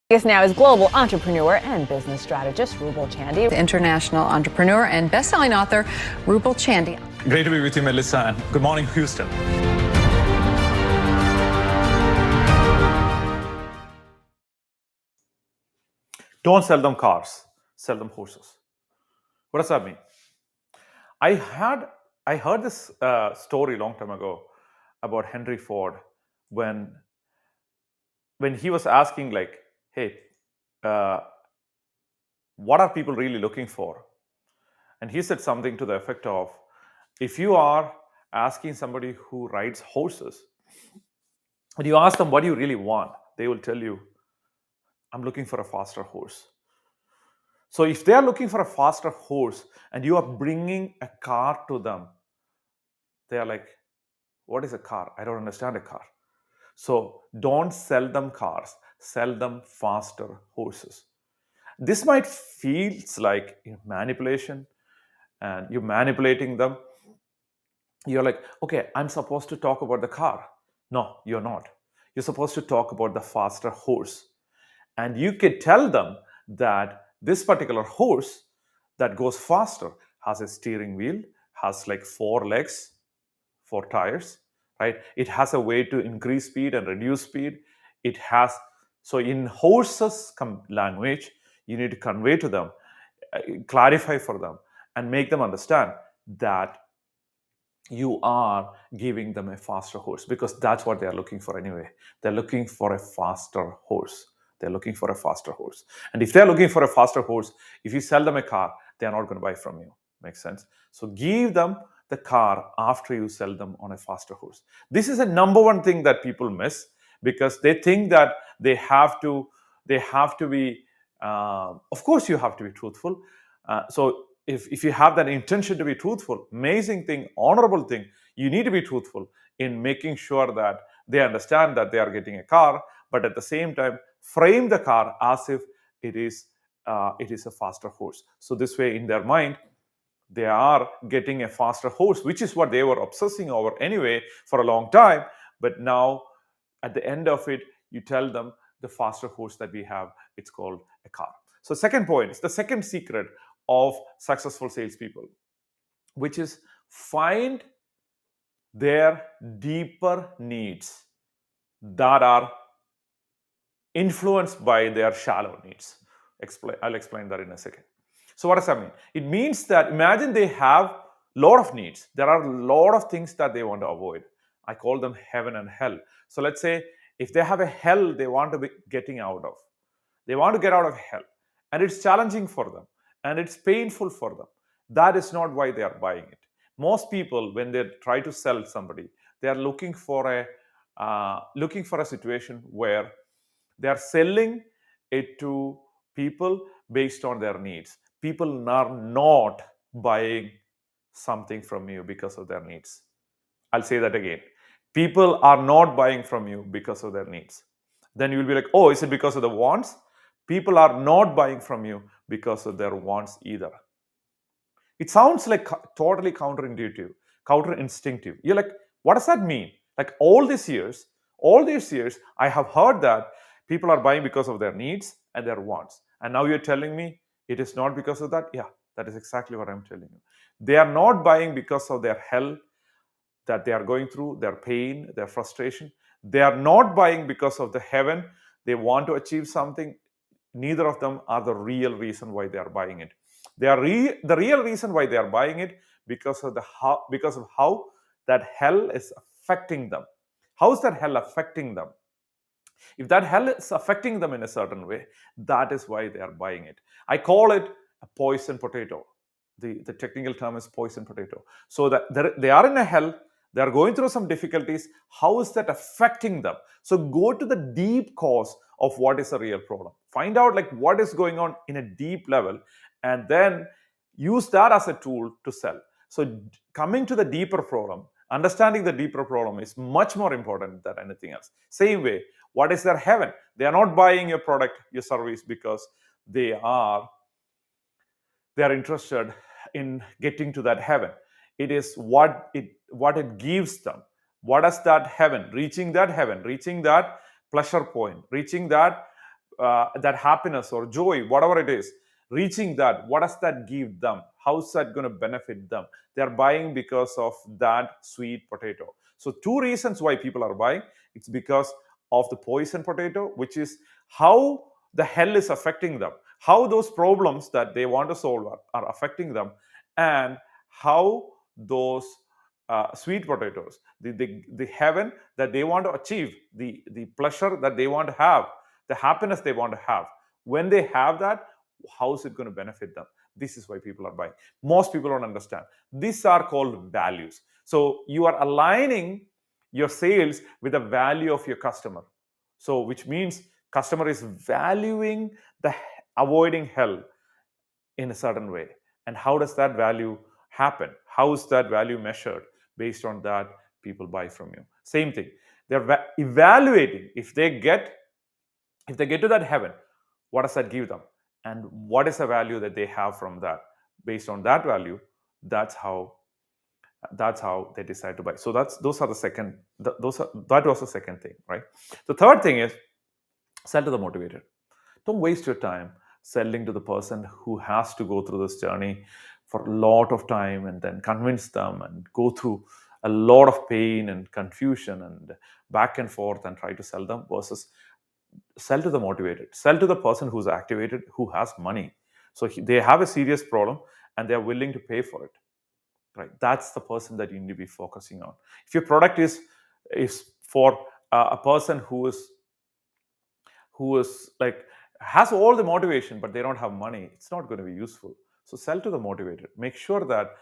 Guest now is global entrepreneur and business strategist Ruble Chandy. International entrepreneur and best-selling author Ruble Chandy. Great to be with you, Melissa, and good morning, Houston. Don't sell them cars, sell them horses. What does that mean? I heard this story a long time ago about Henry Ford when he was asking, like, hey, what are people really looking for? And he said something to the effect of, if you are asking somebody who rides horses, and you ask them, what do you really want? They will tell you, I'm looking for a faster horse. So if they are looking for a faster horse and you are bringing a car to them, they are like, what is a car? I don't understand a car. So don't sell them cars, sell them faster horses. This might feels like manipulation, and you're manipulating them. You're like, okay, I'm supposed to talk about the car. No, you're not. You're supposed to talk about the faster horse. And you could tell them that this particular horse that goes faster has a steering wheel, has like 4 legs, 4 tires, right? It has a way to increase speed and reduce speed. It has, so in horses language, you need to convey to them, clarify for them, and make them understand that you are giving them a faster horse, because that's what they are looking for anyway. They're looking for a faster horse. They're looking for a faster horse. And if they're looking for a faster horse, if you sell them a car, they're not going to buy from you. Makes sense? So give them the car after you sell them on a faster horse. This is a number one thing that people miss, because they think that they have to be, of course you have to be truthful. So if you have that intention to be truthful, amazing thing, honorable thing, you need to be truthful in making sure that they understand that they are getting a car, but at the same time, frame the car as if it is a faster horse. So this way, in their mind, they are getting a faster horse, which is what they were obsessing over anyway for a long time. But now, at the end of it, you tell them the faster horse that we have, it's called a car. So second point is the second secret of successful salespeople, which is find their deeper needs that are influenced by their shallow needs. I'll explain that in a second. So what does that mean? It means that imagine they have a lot of needs. There are a lot of things that they want to avoid. I call them heaven and hell. So let's say if they have a hell they want to be getting out of. They want to get out of hell. And it's challenging for them. And it's painful for them. That is not why they are buying it. Most people, when they try to sell somebody, they are looking for a situation where they are selling it to people based on their needs. People are not buying something from you because of their needs. I'll say that again. People are not buying from you because of their needs. Then you'll be like, oh, is it because of the wants? People are not buying from you because of their wants either. It sounds like totally counterintuitive, counterinstinctive. You're like, what does that mean? Like all these years, I have heard that people are buying because of their needs and their wants. And now you're telling me it is not because of that? Yeah, that is exactly what I'm telling you. They are not buying because of their hell that they are going through, their pain, their frustration. They are not buying because of the heaven. They want to achieve something. Neither of them are the real reason why they are buying it. They are the real reason why they are buying it because of how that hell is affecting them. How is that hell affecting them? If that hell is affecting them in a certain way, that is why they are buying it. I call it a poison potato. The technical term is poison potato. So that they are in a hell, they are going through some difficulties. How is that affecting them? So go to the deep cause of what is a real problem. Find out like what is going on in a deep level, and then use that as a tool to sell. So coming to the deeper problem, understanding the deeper problem is much more important than anything else. Same way, what is their heaven? They are not buying your product, your service because they are interested in getting to that heaven. It is what it gives them. What is that heaven? Reaching that heaven, reaching that pleasure point, reaching that that happiness or joy, whatever it is, reaching that, what does that give them? How's that going to benefit them? They are buying because of that sweet potato. So two reasons why people are buying. It's because of the poison potato, which is how the hell is affecting them, how those problems that they want to solve are affecting them, and how those sweet potatoes, the heaven that they want to achieve, the pleasure that they want to have, the happiness they want to have, when they have that, how is it going to benefit them? This is why people are buying. Most people don't understand. These are called values. So you are aligning your sales with the value of your customer. So which means customer is valuing the avoiding hell in a certain way. And how does that value happen? How is that value measured? Based on that, people buy from you. Same thing. They're evaluating if they get to that heaven, what does that give them? And what is the value that they have from that? Based on that value, that's how they decide to buy. So those are the second. That was the second thing, right? The third thing is sell to the motivated. Don't waste your time selling to the person who has to go through this journey for a lot of time and then convince them and go through a lot of pain and confusion and back and forth and try to sell them, versus sell to the motivated, sell to the person who's activated, who has money. So they have a serious problem and they're willing to pay for it, right? That's the person that you need to be focusing on. If your product is for a person who is like has all the motivation but they don't have money, it's not going to be useful. So sell to the motivated. Make sure that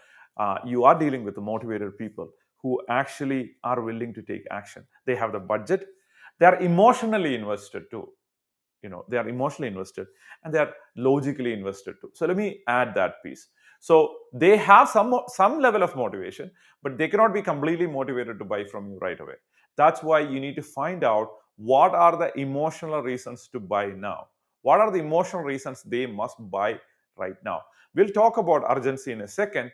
you are dealing with the motivated people who actually are willing to take action. They have the budget, they are emotionally invested too. They are emotionally invested and they are logically invested too. So let me add that piece. So they have some level of motivation, but they cannot be completely motivated to buy from you right away. That's why you need to find out what are the emotional reasons to buy now. What are the emotional reasons they must buy right now? We'll talk about urgency in a second,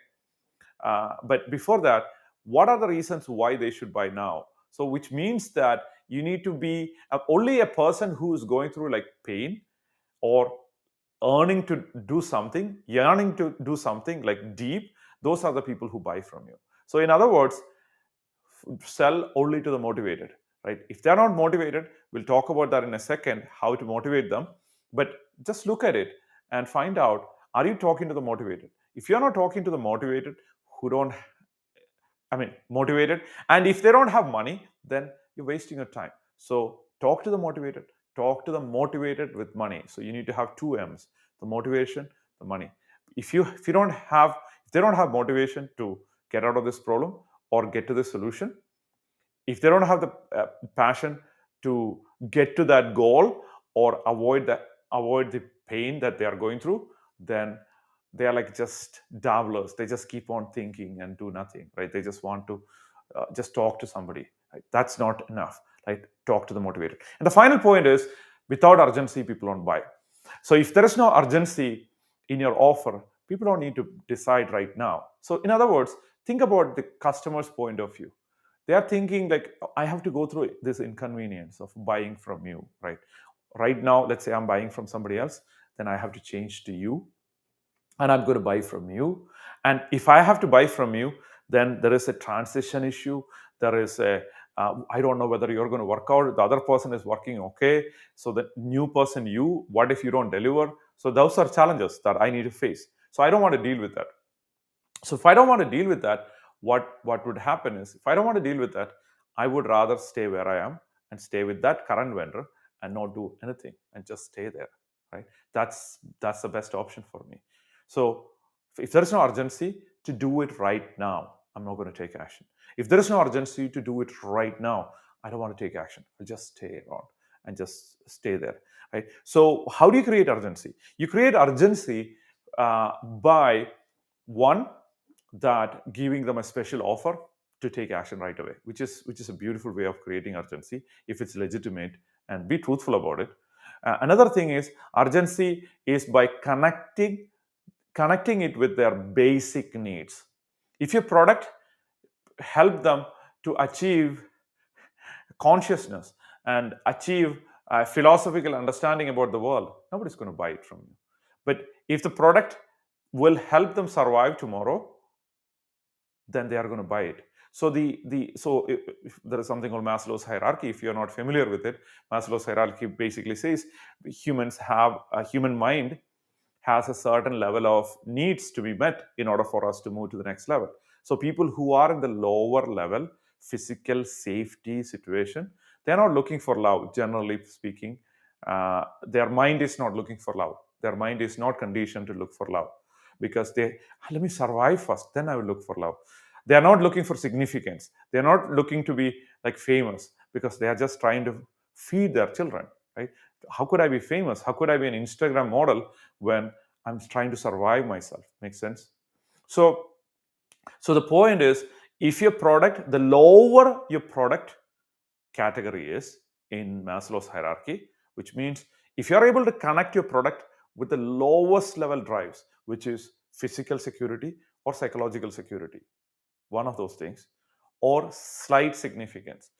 but before that, what are the reasons why they should buy now? So which means that you need to be only a person who is going through like pain or yearning to do something like deep. Those are the people who buy from you. So in other words, sell only to the motivated, right? If they're not motivated, we'll talk about that in a second, how to motivate them. But just look at it and find out, are you talking to the motivated? If you're not talking to the motivated, who don't motivated, and if they don't have money, then you're wasting your time. So talk to the motivated, talk to the motivated with money. So you need to have two M's: the motivation, the money. If they don't have motivation to get out of this problem or get to the solution, if they don't have the passion to get to that goal or avoid the pain that they are going through, then they are like just dabblers. They just keep on thinking and do nothing, right? They just want to just talk to somebody, right? That's not enough, right? Talk to the motivated. And the final point is, without urgency, people don't buy. So if there is no urgency in your offer, people don't need to decide right now. So in other words, think about the customer's point of view. They are thinking like, I have to go through this inconvenience of buying from you, right now. Let's say I'm buying from somebody else, then I have to change to you and I'm going to buy from you. And if I have to buy from you, then there is a transition issue. There is I don't know whether you're going to work out. The other person is working okay. So the new person, what if you don't deliver? So those are challenges that I need to face. So I don't want to deal with that. So if I don't want to deal with that, what would happen is, if I don't want to deal with that, I would rather stay where I am and stay with that current vendor and not do anything and just stay there, right? That's the best option for me. So if there is no urgency to do it right now, I'm not going to take action. If there is no urgency to do it right now, I don't want to take action. I'll just stay around and just stay there, right? So how do you create urgency? You create urgency by one, that giving them a special offer to take action right away, which is a beautiful way of creating urgency if it's legitimate, and be truthful about it. Another thing is, urgency is by connecting it with their basic needs. If your product help them to achieve consciousness and achieve philosophical understanding about the world, nobody's going to buy it from you. But if the product will help them survive tomorrow, then they are going to buy it. So if there is something called Maslow's hierarchy. If you're not familiar with it, Maslow's hierarchy basically says a human mind has a certain level of needs to be met in order for us to move to the next level. So people who are in the lower level physical safety situation, they're not looking for love, generally speaking. Their mind is not looking for love. Their mind is not conditioned to look for love, because let me survive first, then I will look for love. They are not looking for significance. They're not looking to be like famous, because they are just trying to feed their children, right? How could I be famous? How could I be an Instagram model when I'm trying to survive myself? Makes sense? So the point is, if your product, the lower your product category is in Maslow's hierarchy, which means if you're able to connect your product with the lowest level drives, which is physical security or psychological security, one of those things, or slight significance,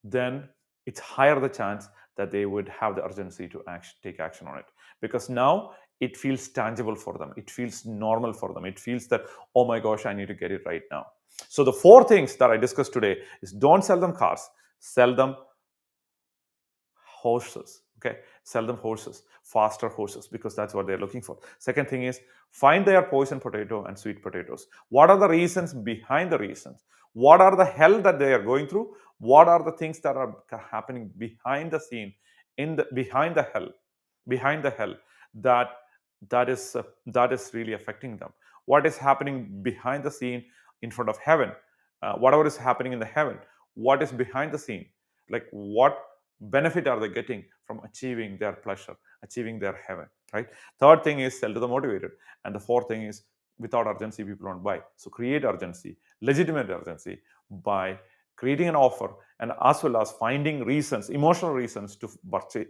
then it's higher the chance that they would have the urgency to take action on it, because now it feels tangible for them. It feels normal for them. It feels that, oh my gosh, I need to get it right now. So the 4 things that I discussed today is: don't sell them cars, sell them horses. Okay, sell them horses, faster horses, because that's what they're looking for. Second thing is, find their poison potato and sweet potatoes. What are the reasons behind the reasons? What are the hell that they are going through? What are the things that are happening behind the scene, behind the hell, that is really affecting them? What is happening behind the scene in front of heaven? Whatever is happening in the heaven, what is behind the scene? Like, what benefit are they getting from achieving their pleasure, achieving their heaven, right? Third thing is, sell to the motivated. And the fourth thing is, without urgency, people don't buy. So create urgency, legitimate urgency, by creating an offer, and as well as finding reasons, emotional reasons to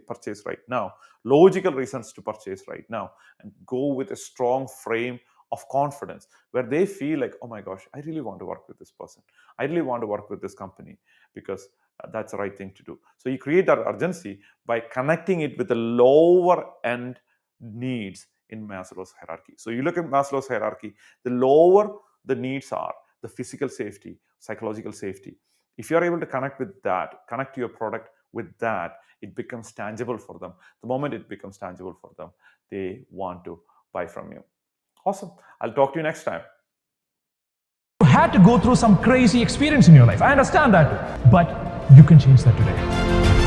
purchase right now, logical reasons to purchase right now, and go with a strong frame of confidence where they feel like, oh my gosh, I really want to work with this person. I really want to work with this company, because that's the right thing to do. So you create that urgency by connecting it with the lower end needs in Maslow's hierarchy. So you look at Maslow's hierarchy, the lower the needs are, the physical safety, psychological safety. If you're able to connect with that, connect your product with that, it becomes tangible for them. The moment it becomes tangible for them, they want to buy from you. Awesome. I'll talk to you next time. You had to go through some crazy experience in your life. I understand that, but you can change that today.